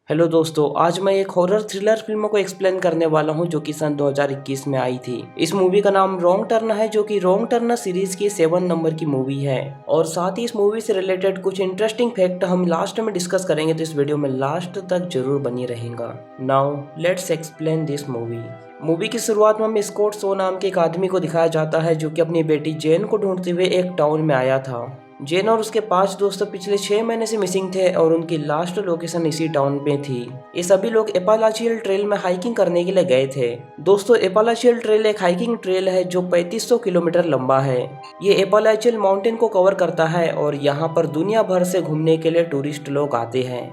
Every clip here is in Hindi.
हेलो दोस्तों, आज मैं एक हॉरर थ्रिलर फिल्म को एक्सप्लेन करने वाला हूं जो कि सन 2021 में आई थी। इस मूवी का नाम रॉन्ग टर्न है, जो कि रॉन्ग टर्न सीरीज की 7 नंबर की मूवी है। और साथ ही इस मूवी से रिलेटेड कुछ इंटरेस्टिंग फैक्ट हम लास्ट में डिस्कस करेंगे, तो इस वीडियो में लास्ट तक जरूर बनी रहेगा। Now let's explain this movie की शुरुआत में हमें स्कॉट सो नाम के एक आदमी को दिखाया जाता है जो कि अपनी बेटी जेन को ढूंढते हुए एक टाउन में आया था। जेन और उसके 5 दोस्त पिछले 6 महीने से मिसिंग थे और उनकी लास्ट लोकेशन इसी टाउन में थी। ये सभी लोग एपालाचियल ट्रेल में हाइकिंग करने के लिए गए थे। दोस्तों, एपालाचियल ट्रेल एक हाइकिंग ट्रेल है जो 3500 किलोमीटर लंबा है। ये एपालाचियल माउंटेन को कवर करता है और यहाँ पर दुनिया भर से घूमने के लिए टूरिस्ट लोग आते हैं।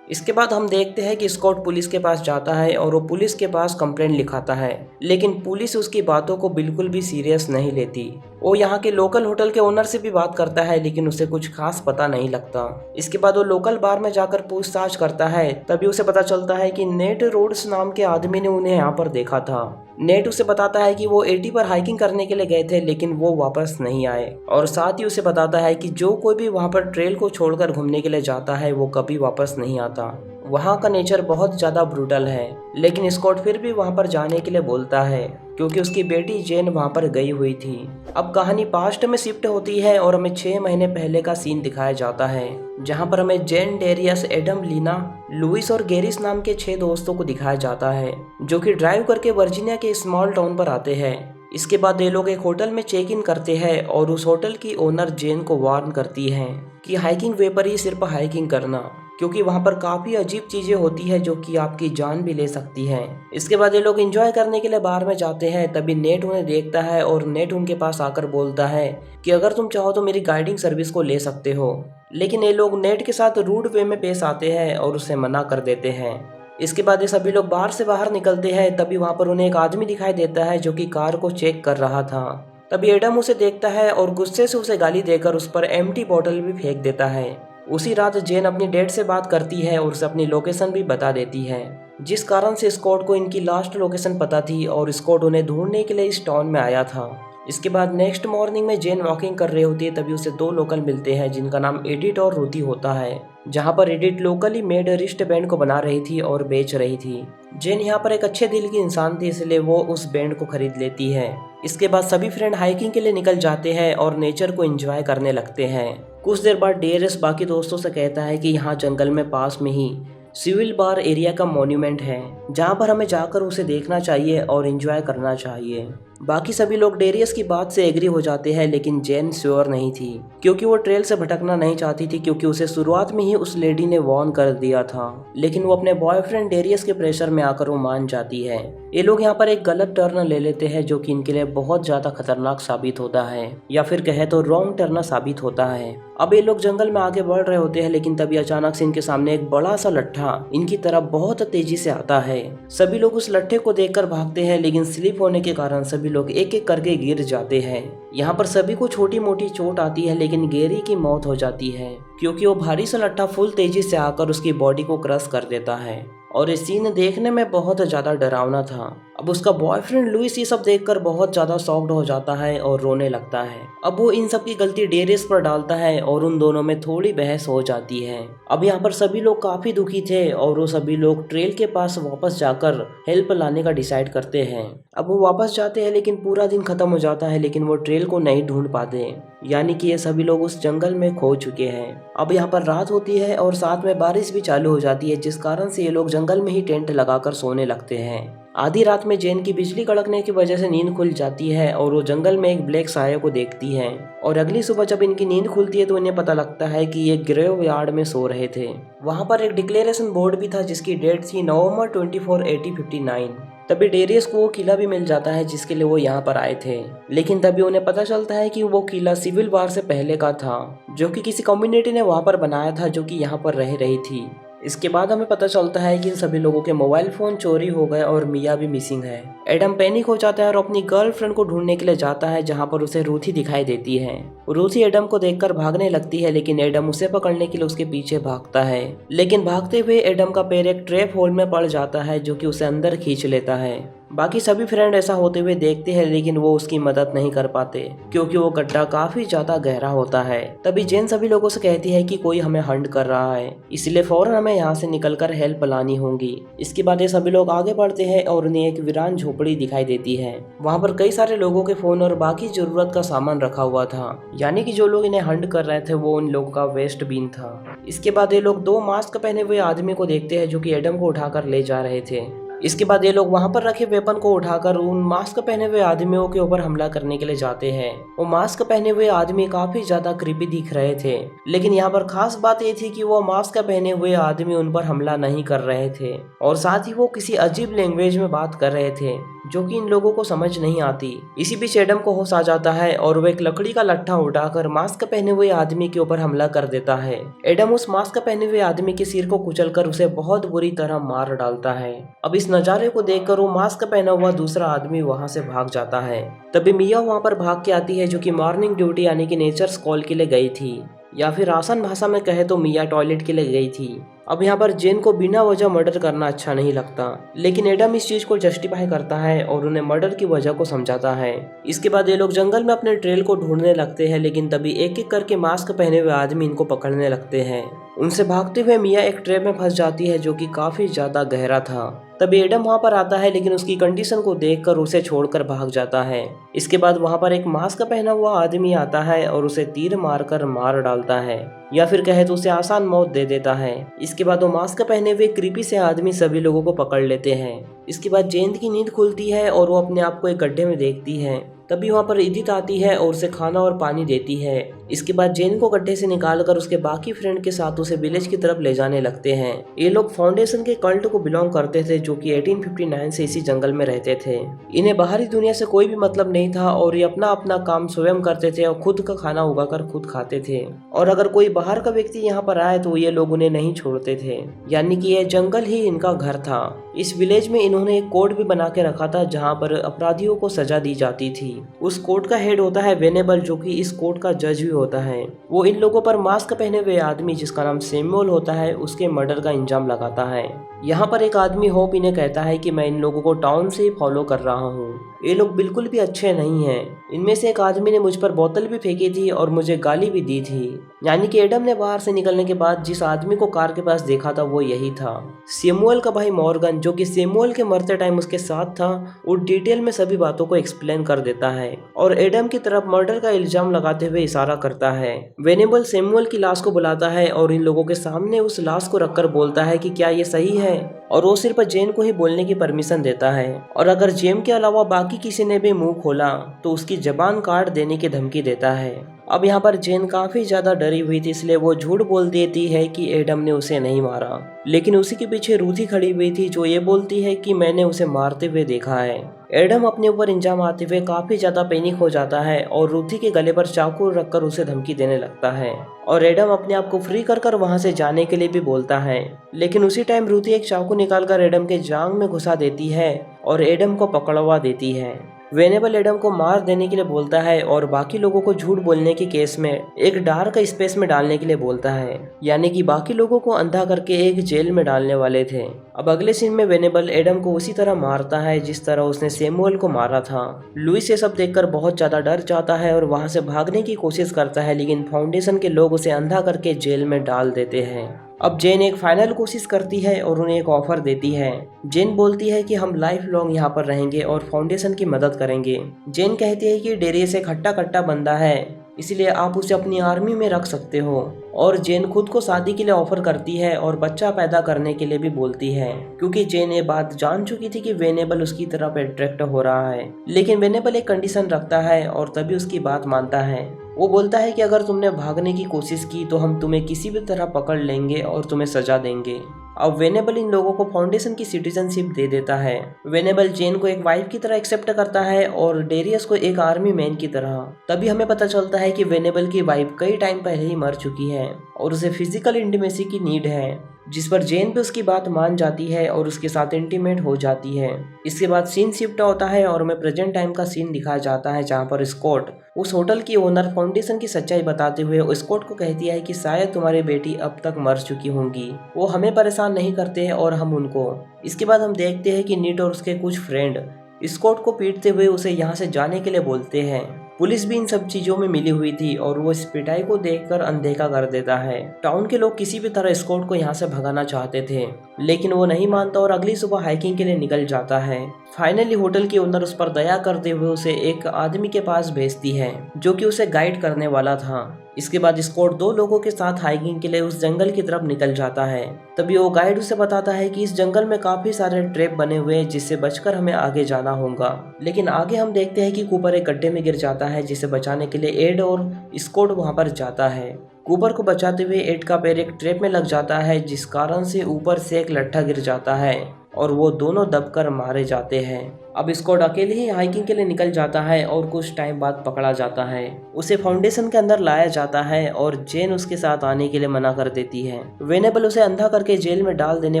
इसके बाद हम देखते हैं कि स्कॉट पुलिस के पास जाता है और वो पुलिस के पास कंप्लेंट लिखाता है, लेकिन पुलिस उसकी बातों को बिल्कुल भी सीरियस नहीं लेती। वो यहाँ के लोकल होटल के ओनर से भी बात करता है, लेकिन उसे कुछ खास पता नहीं लगता। इसके बाद वो लोकल बार में जाकर पूछताछ करता है, तभी उसे पता चलता है कि नेट रोड्स नाम के आदमी ने उन्हें यहाँ पर देखा था। नेट उसे बताता है कि वो 80 पर हाइकिंग करने के लिए गए थे, लेकिन वो वापस नहीं आए। और साथ ही उसे बताता है कि जो कोई भी वहाँ पर ट्रेल को छोड़कर घूमने के लिए जाता है वो कभी वापस नहीं आता। वहाँ का नेचर बहुत ज्यादा ब्रूटल है, लेकिन स्कॉट फिर भी वहाँ पर जाने के लिए बोलता है क्योंकि उसकी बेटी जेन वहाँ पर गई हुई थी। अब कहानी पास्ट में शिफ्ट होती है और हमें 6 महीने पहले का सीन दिखाया जाता है, जहाँ पर हमें जेन, डेरियस, एडम, लीना, लुइस और गेरिस नाम के 6 दोस्तों को दिखाया जाता है जो कि ड्राइव करके वर्जीनिया के स्मॉल टाउन पर आते हैं। इसके बाद ये लोग एक होटल में चेक इन करते हैं और उस होटल की ओनर जेन को वार्न करती है कि हाइकिंग वे पर ही सिर्फ हाइकिंग करना, क्योंकि वहाँ पर काफी अजीब चीजें होती है जो कि आपकी जान भी ले सकती है। इसके बाद ये लोग एंजॉय करने के लिए बार में जाते हैं, तभी नेट उन्हें देखता है और नेट उनके पास आकर बोलता है कि अगर तुम चाहो तो मेरी गाइडिंग सर्विस को ले सकते हो। लेकिन ये लोग नेट के साथ रूड वे में पेश आते हैं और उसे मना कर देते हैं। इसके बाद ये सभी लोग बाहर से बाहर निकलते हैं, तभी वहाँ पर उन्हें एक आदमी दिखाई देता है जो कि कार को चेक कर रहा था। तभी एडम उसे देखता है और गुस्से से उसे गाली देकर उस पर एम्प्टी बॉटल भी फेंक देता है। उसी रात जेन अपनी डैड से बात करती है और उसे अपनी लोकेशन भी बता देती है, जिस कारण से स्कॉट को इनकी लास्ट लोकेशन पता थी और स्कॉट उन्हें ढूंढने के लिए इस टाउन में आया था। इसके बाद नेक्स्ट मॉर्निंग में जेन वॉकिंग कर रही होती है, तभी उसे 2 लोकल मिलते हैं जिनका नाम एडिट और रूथी होता है। जहाँ पर edit locally made wrist band को बना रही थी और बेच रही थी। जेन यहाँ पर एक अच्छे दिल की इंसान थी, इसलिए वो उस बैंड को खरीद लेती है। इसके बाद सभी फ्रेंड हाइकिंग के लिए निकल जाते हैं और नेचर को एंजॉय करने लगते हैं। कुछ देर बाद डेरियस बाकी दोस्तों से कहता है कि यहाँ जंगल में पास में ही सिविल बार एरिया का मॉन्यूमेंट है, जहाँ पर हमें जाकर उसे देखना चाहिए और एंजॉय करना चाहिए। बाकी सभी लोग डेरियस की बात से एग्री हो जाते हैं, लेकिन जेन श्योर नहीं थी क्योंकि वो ट्रेल से भटकना नहीं चाहती थी, क्योंकि उसे शुरुआत में ही उस लेडी ने वार्न कर दिया था। लेकिन वो अपने बॉयफ्रेंड डेरियस के प्रेशर में आकर वो मान जाती है। ये लोग यहाँ पर एक गलत टर्न ले लेते हैं जो कि इनके लिए बहुत ज्यादा खतरनाक साबित होता है, या फिर कहे तो रॉन्ग टर्न साबित होता है। अब ये लोग जंगल में आगे बढ़ रहे होते हैं, लेकिन तभी अचानक से इनके सामने एक बड़ा सा लट्ठा इनकी तरफ बहुत तेजी से आता है। सभी लोग उस लट्ठे को देखकर भागते हैं, लेकिन स्लिप होने के कारण सभी लोग एक एक करके गिर जाते हैं। यहाँ पर सभी को छोटी मोटी चोट आती है, लेकिन गेरी की मौत हो जाती है क्योंकि वो भारी सा लट्ठा फुल तेजी से आकर उसकी बॉडी को क्रश कर देता है। और ये सीन देखने में बहुत ज्यादा डरावना था। अब उसका बॉयफ्रेंड लुइस ये सब देखकर बहुत ज्यादा शॉक्ड हो जाता है और रोने लगता है। अब वो इन सब की गलती डेरियस पर डालता है और उन दोनों में थोड़ी बहस हो जाती है। अब यहाँ पर सभी लोग काफी दुखी थे और वो सभी लोग ट्रेल के पास वापस जाकर हेल्प लाने का डिसाइड करते हैं। अब वो वापस जाते हैं, लेकिन पूरा दिन खत्म हो जाता है, लेकिन वो ट्रेल को नहीं ढूंढ पाते, यानी कि ये सभी लोग उस जंगल में खो चुके हैं। अब यहाँ पर रात होती है और साथ में बारिश भी चालू हो जाती है, जिस कारण से ये लोग जंगल में ही टेंट लगाकर सोने लगते हैं। आधी रात में जेन की बिजली कड़कने की वजह से नींद खुल जाती है और वो जंगल में एक ब्लैक साया को देखती है। और अगली सुबह जब इनकी नींद खुलती है तो इन्हें पता लगता है कि ये ग्रेव यार्ड में सो रहे थे। वहाँ पर एक डिक्लेरेशन बोर्ड भी था जिसकी डेट थी नवंबर 24, 1859। तभी डेरियस को वो किला भी मिल जाता है जिसके लिए वो यहाँ पर आए थे, लेकिन तभी उन्हें पता चलता है कि वो किला सिविल वार से पहले का था, जो कि किसी कम्युनिटी ने वहाँ पर बनाया था जो कि यहाँ पर रह रही थी। इसके बाद हमें पता चलता है कि इन सभी लोगों के मोबाइल फोन चोरी हो गए और मिया भी मिसिंग है। एडम पैनिक हो जाता है और अपनी गर्लफ्रेंड को ढूंढने के लिए जाता है, जहां पर उसे रूथी दिखाई देती है। रूथी एडम को देखकर भागने लगती है, लेकिन एडम उसे पकड़ने के लिए उसके पीछे भागता है, लेकिन भागते हुए एडम का पैर एक ट्रैप होल में पड़ जाता है जो कि उसे अंदर खींच लेता है। बाकी सभी फ्रेंड ऐसा होते हुए देखते हैं लेकिन वो उसकी मदद नहीं कर पाते क्योंकि वो गड्ढा काफी ज्यादा गहरा होता है। तभी जेन सभी लोगों से कहती है कि कोई हमें हंट कर रहा है, इसलिए फौरन हमें यहाँ से निकलकर हेल्प लानी होगी। इसके बाद ये सभी लोग आगे बढ़ते हैं और उन्हें एक वीरान झोपड़ी दिखाई देती है। वहाँ पर कई सारे लोगों के फोन और बाकी जरूरत का सामान रखा हुआ था, यानी कि जो लोग इन्हें हंट कर रहे थे वो उन लोगों का वेस्ट बिन था। इसके बाद ये लोग दो मास्क पहने हुए आदमी को देखते हैं जो कि एडम को उठाकर ले जा रहे थे। इसके बाद ये लोग वहां पर रखे वेपन को उठाकर उन मास्क पहने हुए आदमियों के ऊपर हमला करने के लिए जाते हैं। वो मास्क पहने हुए आदमी काफी ज्यादा क्रीपी दिख रहे थे, लेकिन यहाँ पर खास बात ये थी कि वो मास्क पहने हुए आदमी उन पर हमला नहीं कर रहे थे और साथ ही वो किसी अजीब लैंग्वेज में बात कर रहे थे जो कि इन लोगों को समझ नहीं आती। इसी बीच एडम को होश आ जाता है और वो एक लकड़ी का लट्ठा उठाकर मास्क पहने हुए आदमी के ऊपर हमला कर देता है। एडम उस मास्क पहने हुए आदमी के सिर को कुचलकर उसे बहुत बुरी तरह मार डालता है। अब इस नजारे को देखकर वो मास्क पहना हुआ दूसरा आदमी वहां से भाग जाता है। तभी मिया वहां पर भाग के आती है जो कि मॉर्निंग ड्यूटी यानी कि नेचर्स कॉल के लिए गई थी, या फिर आसान भाषा में कहे तो मिया टॉयलेट के लिए गई थी। अब यहाँ पर जेन को बिना वजह मर्डर करना अच्छा नहीं लगता, लेकिन एडम इस चीज को जस्टिफाई करता है और उन्हें मर्डर की वजह को समझाता है। इसके बाद ये लोग जंगल में अपने ट्रेल को ढूंढने लगते हैं, लेकिन तभी एक एक करके मास्क पहने हुए आदमी इनको पकड़ने लगते हैं। उनसे भागते हुए मिया एक ट्रैप में फंस जाती है जो कि काफी ज्यादा गहरा था। तभी एडम वहां पर आता है लेकिन उसकी कंडीशन को देखकर उसे छोड़कर भाग जाता है। इसके बाद वहां पर एक मास्क पहना हुआ आदमी आता है और उसे तीर मारकर मार डालता है, या फिर कहे तो उसे आसान मौत दे देता है। इसके बाद वो मास्क पहने हुए क्रीपी से आदमी सभी लोगों को पकड़ लेते हैं। इसके बाद जेन की नींद खुलती है और वो अपने आप को एक गड्ढे में देखती है। तभी वहाँ पर इदित आती है और उसे खाना और पानी देती है। इसके बाद जेन को गड्ढे से निकालकर उसके बाकी फ्रेंड के साथ उसे विलेज की तरफ ले जाने लगते हैं। ये लोग फाउंडेशन के कल्ट को बिलोंग करते थे जो कि 1859 से इसी जंगल में रहते थे। इन्हें बाहरी दुनिया से कोई भी मतलब नहीं था और ये अपना अपना काम स्वयं करते थे और खुद का खाना उगाकर खुद खाते थे, और अगर कोई बाहर का व्यक्ति यहाँ पर आए तो ये लोग उन्हें नहीं छोड़ते थे, यानी कि ये जंगल ही इनका घर था। इस विलेज में इन्होंने एक कोड भी बना के रखा था जहाँ पर अपराधियों को सजा दी जाती थी। उस कोर्ट का हेड होता है वेनेबल जो कि इस कोर्ट का जज भी होता है। वो इन लोगों पर मास्क पहने हुए आदमी जिसका नाम सैमुअल होता है उसके मर्डर का इंजाम लगाता है। यहाँ पर एक आदमी होप इन्हें कहता है कि मैं इन लोगों को टाउन से ही फॉलो कर रहा हूँ, ये लोग बिल्कुल भी अच्छे नहीं हैं। इनमें से एक आदमी ने मुझ पर बोतल भी फेंकी थी और मुझे गाली भी दी थी। यानी कि एडम ने बाहर से निकलने के बाद जिस आदमी को कार के पास देखा था वो यही था, सैमुअल का भाई मॉर्गन, जो कि सैमुअल के मरते टाइम उसके साथ था। वो डिटेल में सभी बातों को एक्सप्लेन कर देता है और एडम की तरफ मर्डर का इल्जाम लगाते हुए इशारा करता है। वेनेबल सैमुअल की लाश को बुलाता है और इन लोगों के सामने उस लाश को रखकर बोलता है कि क्या ये सही है, और वो सिर्फ जेन को ही बोलने की परमिशन देता है, और अगर जेन के अलावा बाकी किसी ने भी मुंह खोला तो उसकी जबान काट देने की धमकी देता है। अब यहाँ पर जेन काफी ज्यादा डरी हुई थी, इसलिए वो झूठ बोल देती है कि एडम ने उसे नहीं मारा, लेकिन उसी के पीछे रूथी खड़ी हुई थी जो ये बोलती है कि मैंने उसे मारते हुए देखा है। एडम अपने ऊपर इंजाम आते हुए काफी ज्यादा पैनिक हो जाता है और रूथी के गले पर चाकू रखकर उसे धमकी देने लगता है, और एडम अपने आप को फ्री कर वहां से जाने के लिए भी बोलता है। लेकिन उसी टाइम रूथी एक चाकू निकालकर एडम के जांग में घुसा देती है और एडम को पकड़वा देती है। वेनेबल एडम को मार देने के लिए बोलता है और बाकी लोगों को झूठ बोलने के केस में एक डार्क स्पेस में डालने के लिए बोलता है, यानी कि बाकी लोगों को अंधा करके एक जेल में डालने वाले थे। अब अगले सीन में वेनेबल एडम को उसी तरह मारता है जिस तरह उसने सैमुअल को मारा था। लुइस ये सब देखकर बहुत ज्यादा डर जाता है और वहां से भागने की कोशिश करता है, लेकिन फाउंडेशन के लोग उसे अंधा करके जेल में डाल देते हैं। अब जेन एक फाइनल कोशिश करती है और उन्हें एक ऑफर देती है। जेन बोलती है कि हम लाइफ लॉन्ग यहाँ पर रहेंगे और फाउंडेशन की मदद करेंगे। जेन कहती है कि डेरियस एक हट्टा कट्टा बंदा है, इसलिए आप उसे अपनी आर्मी में रख सकते हो, और जेन खुद को शादी के लिए ऑफर करती है और बच्चा पैदा करने के लिए भी बोलती है, क्योंकि जेन ये बात जान चुकी थी कि वेनेबल उसकी तरफ अट्रैक्ट हो रहा है। लेकिन वेनेबल एक कंडीशन रखता है और तभी उसकी बात मानता है। वो बोलता है कि अगर तुमने भागने की कोशिश की तो हम तुम्हें किसी भी तरह पकड़ लेंगे और तुम्हें सजा देंगे। अब वेनेबल इन लोगों को फाउंडेशन की सिटीजनशिप दे देता है। वेनेबल जेन को एक वाइफ की तरह एक्सेप्ट करता है और डेरियस को एक आर्मी मैन की तरह। तभी हमें पता चलता है कि वेनेबल की वाइफ कई टाइम पहले ही मर चुकी है और उसे फिजिकल इंटीमेसी की नीड है, जिस पर जेन भी उसकी बात मान जाती है और उसके साथ इंटीमेट हो जाती है। इसके बाद सीन शिफ्ट होता है और हमें प्रेजेंट टाइम का सीन दिखाया जाता है जहाँ पर स्कॉट, उस होटल की ओनर, फाउंडेशन की सच्चाई बताते हुए स्कॉट को कहती है कि शायद तुम्हारी बेटी अब तक मर चुकी होंगी, वो हमें परेशान नहीं करते हैं और हम उनको। इसके बाद हम देखते हैं कि नीट और उसके कुछ फ्रेंड स्कॉट को पीटते हुए उसे यहाँ से जाने के लिए बोलते हैं। पुलिस भी इन सब चीजों में मिली हुई थी और वो इस पिटाई को देखकर अनदेखा कर देता है। टाउन के लोग किसी भी तरह स्कॉट को यहाँ से भगाना चाहते थे, लेकिन वो नहीं मानता और अगली सुबह हाइकिंग के लिए निकल जाता है। फाइनली होटल की ओनर उस पर दया करते हुए उसे एक आदमी के पास भेजती है जो कि उसे गाइड करने वाला था। इसके बाद स्कॉट 2 लोगों के साथ हाइकिंग के लिए उस जंगल की तरफ निकल जाता है। तभी वो गाइड उसे बताता है कि इस जंगल में काफी सारे ट्रैप बने हुए हैं जिससे बचकर हमें आगे जाना होगा। लेकिन आगे हम देखते हैं कि कूपर एक गड्ढे में गिर जाता है, जिसे बचाने के लिए एड और स्कॉट वहां पर जाता है। कूपर को बचाते हुए एड का पैर एक ट्रैप में लग जाता है, जिस कारण से ऊपर से एक लट्ठा गिर जाता है और वो दोनों दबकर मारे जाते हैं। अब स्कॉट अकेले ही हाइकिंग के लिए निकल जाता है और कुछ टाइम बाद पकड़ा जाता है। उसे फाउंडेशन के अंदर लाया जाता है और जेन उसके साथ आने के लिए मना कर देती है। वेनेबल उसे अंधा करके जेल में डाल देने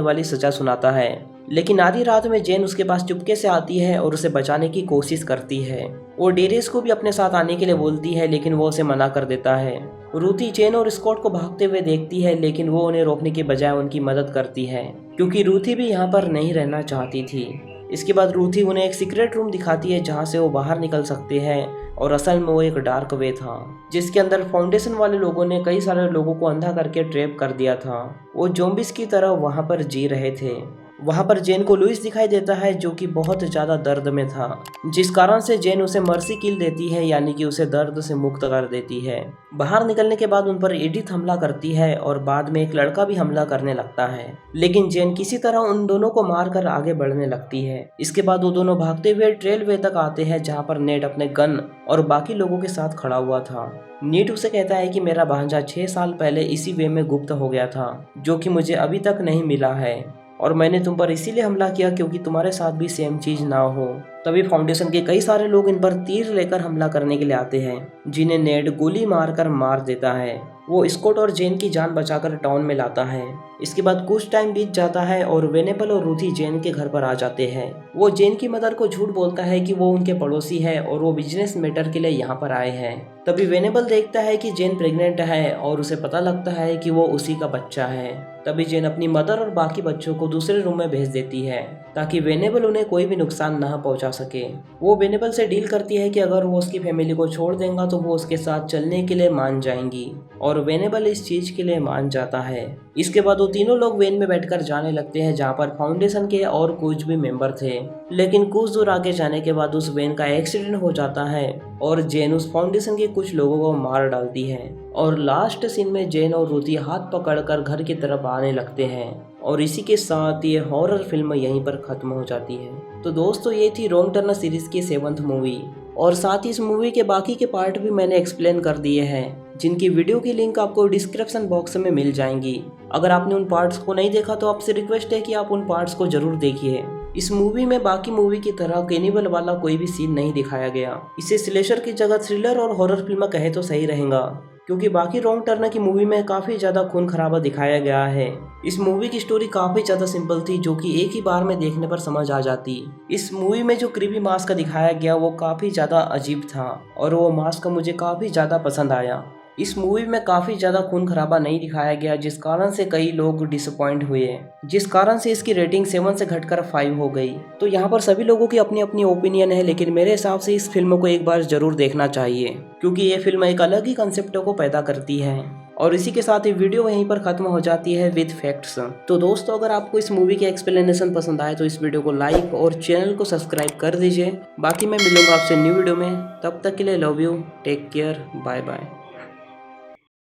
वाली सजा सुनाता है, लेकिन आधी रात में जेन उसके पास चुपके से आती है और उसे बचाने की कोशिश करती है। वो डेरियस को भी अपने साथ आने के लिए बोलती है, लेकिन वो उसे मना कर देता है। रूथी जेन और स्कॉट को भागते हुए देखती है, लेकिन वो उन्हें रोकने के बजाय उनकी मदद करती है, क्योंकि रूथी भी यहाँ पर नहीं रहना चाहती थी। इसके बाद रूथी उन्हें एक सीक्रेट रूम दिखाती है जहाँ से वो बाहर निकल सकते हैं, और असल में वो एक डार्क वे था जिसके अंदर फाउंडेशन वाले लोगों ने कई सारे लोगों को अंधा करके ट्रैप कर दिया था। वो ज़ॉम्बीज़ की तरह वहाँ पर जी रहे थे। वहाँ पर जेन को लुइस दिखाई देता है जो कि बहुत ज़्यादा दर्द में था, जिस कारण से जेन उसे मर्सी किल देती है, यानी कि उसे दर्द से मुक्त कर देती है। बाहर निकलने के बाद उन पर एडिथ हमला करती है और बाद में एक लड़का भी हमला करने लगता है, लेकिन जेन किसी तरह उन दोनों को मारकर आगे बढ़ने लगती है। इसके बाद वो दोनों भागते हुए ट्रेल वे तक आते हैं जहाँ पर नेट अपने गन और बाकी लोगों के साथ खड़ा हुआ था। नीट उसे कहता है कि मेरा भांजा 6 साल पहले इसी वे में गुप्त हो गया था, जो कि मुझे अभी तक नहीं मिला है, और मैंने तुम पर इसीलिए हमला किया क्योंकि तुम्हारे साथ भी सेम चीज ना हो। तभी फाउंडेशन के कई सारे लोग इन पर तीर लेकर हमला करने के लिए आते हैं, जिन्हें नेड गोली मारकर मार देता है। वो स्कॉट और जेन की जान बचाकर टाउन में लाता है। इसके बाद कुछ टाइम बीत जाता है और वेनेबल और रूथी जेन के घर पर आ जाते हैं। वो जेन की मदर को झूठ बोलता है कि वो उनके पड़ोसी है और वो बिजनेस मैटर के लिए यहाँ पर आए हैं। तभी वेनेबल देखता है कि जेन प्रेग्नेंट है और उसे पता लगता है कि वो उसी का बच्चा है। तभी जेन अपनी मदर और बाकी बच्चों को दूसरे रूम में भेज देती है ताकि वेनेबल उन्हें कोई भी नुकसान न पहुंचा सके। वो वेनेबल से डील करती है कि अगर वो उसकी फैमिली को छोड़ देगा तो वो उसके साथ चलने के लिए मान जाएंगी, और वेनेबल इस चीज के लिए मान जाता है। इसके बाद वो तीनों लोग वेन में बैठकर जाने लगते हैं जहाँ पर फाउंडेशन के और कुछ भी मेंबर थे, लेकिन कुछ दूर आगे जाने के बाद उस वेन का एक्सीडेंट हो जाता है और जेन उस फाउंडेशन के कुछ लोगों को मार डालती है। और लास्ट सीन में जेन और रूथी हाथ पकड़कर घर की तरफ आने लगते हैं, और इसी के साथ ये हॉरर फिल्म यहीं पर खत्म हो जाती है। तो दोस्तों, ये थी रॉन्ग टर्न सीरीज की 7th मूवी, और साथ ही इस मूवी के बाकी के पार्ट भी मैंने एक्सप्लेन कर दिए हैं, जिनकी वीडियो की लिंक आपको डिस्क्रिप्शन बॉक्स में मिल जाएंगी। अगर आपने उन पार्ट्स को नहीं देखा तो आपसे रिक्वेस्ट है कि आप उन पार्ट्स को जरूर देखिए। इस मूवी में बाकी मूवी की तरह कैनिबल वाला कोई भी सीन नहीं दिखाया गया। इसे स्लेशर की जगह थ्रिलर और हॉरर फिल्म कहे तो सही रहेगा, क्योंकि बाकी रॉन्ग टर्न की मूवी में काफी ज्यादा खून खराबा दिखाया गया है। इस मूवी की स्टोरी काफी ज्यादा सिंपल थी, जो कि एक ही बार में देखने पर समझ आ जाती। इस मूवी में जो क्रीपी मास्क दिखाया गया वो काफी ज्यादा अजीब था, और वो मास्क मुझे काफी ज्यादा पसंद आया। इस मूवी में काफी ज्यादा खून खराबा नहीं दिखाया गया, जिस कारण से कई लोग डिसअपॉइंट हुए, जिस कारण से इसकी रेटिंग 7 से घटकर 5 हो गई। तो यहाँ पर सभी लोगों की अपनी अपनी ओपिनियन है, लेकिन मेरे हिसाब से इस फिल्म को एक बार जरूर देखना चाहिए, क्योंकि ये फिल्म एक अलग ही कंसेप्ट को पैदा करती है। और इसी के साथ ही वीडियो यहीं पर खत्म हो जाती है विद फैक्ट्स। तो दोस्तों, अगर आपको इस मूवी के एक्सप्लेनेशन पसंद आए तो इस वीडियो को लाइक और चैनल को सब्सक्राइब कर दीजिए। बाकी मैं मिलूंगा आपसे न्यू वीडियो में, तब तक के लिए love you, take care, bye bye.